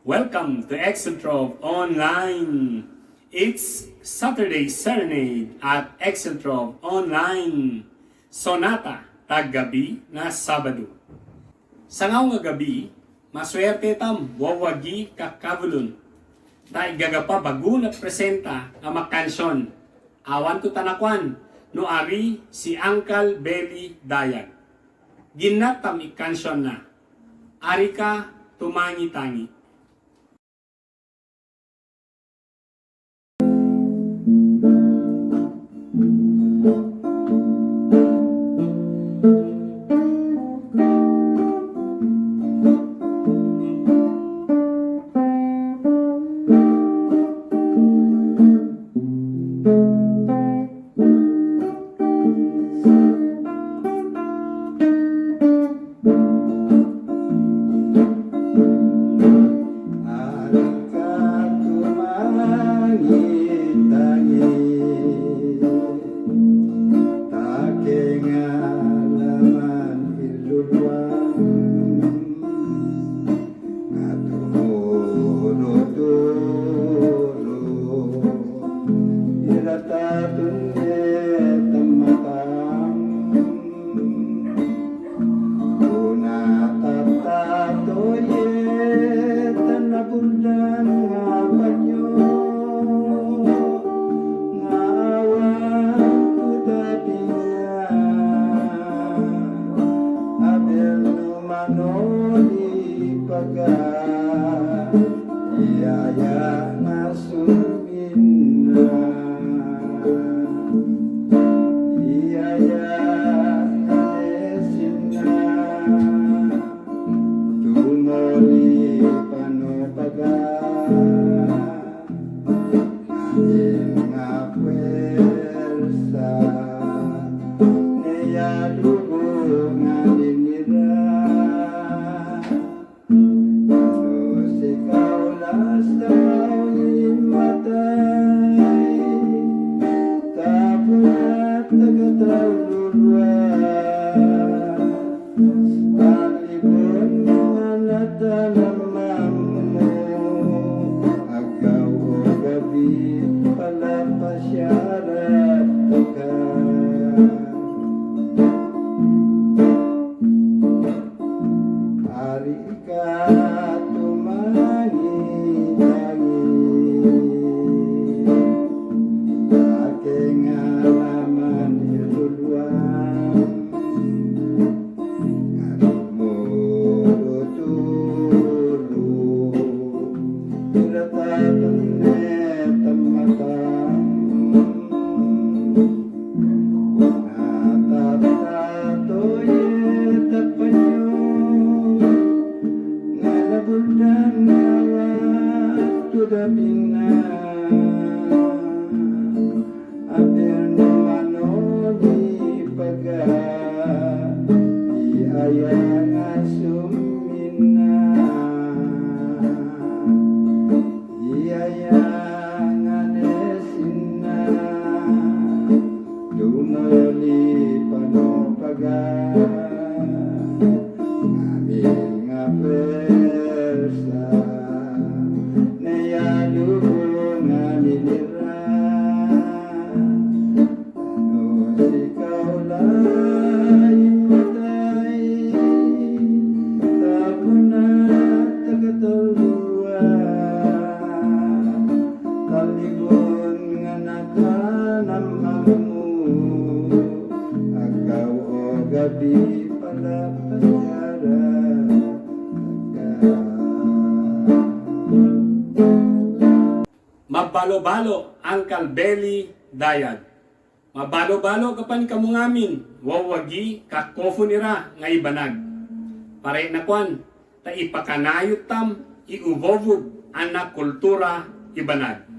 Welcome to Exceltrove Online. It's Saturday Serenade at Exceltrove Online. Sonata, tag-gabi na Sabado. Sa nga gabi, maswerte tam wawagi kakabulon. Dahil gagapa bagun at presenta ang makansyon. Awan to tanakwan, no ari si Uncle Belly Dayag. Ginatam ikansyon na. Ari ka Tumangi-tangi. Iyaya na sumina, iyaya na esina, tumoli panopaga, nahin nga pwersa, neyalugo nga dinira. Hari ka tumangi-tangi, aking alaman iluluan, ngarap mo tutulo, pinatatan net ang matang, natatatoy tapanyo. Tudaping na apel naman o di paga iaya nga sumina, iaya nga nesina, tumuli panopaga aming nga pwersa. Gabi pala pasyara Mabalo-balo Uncle Belly Dayag. Mabalo-balo kapan kamungamin wawagi kakofo nira nga Ibanag. Pare na kwan ta ipakanayot tam iuvovog anak kultura Ibanag.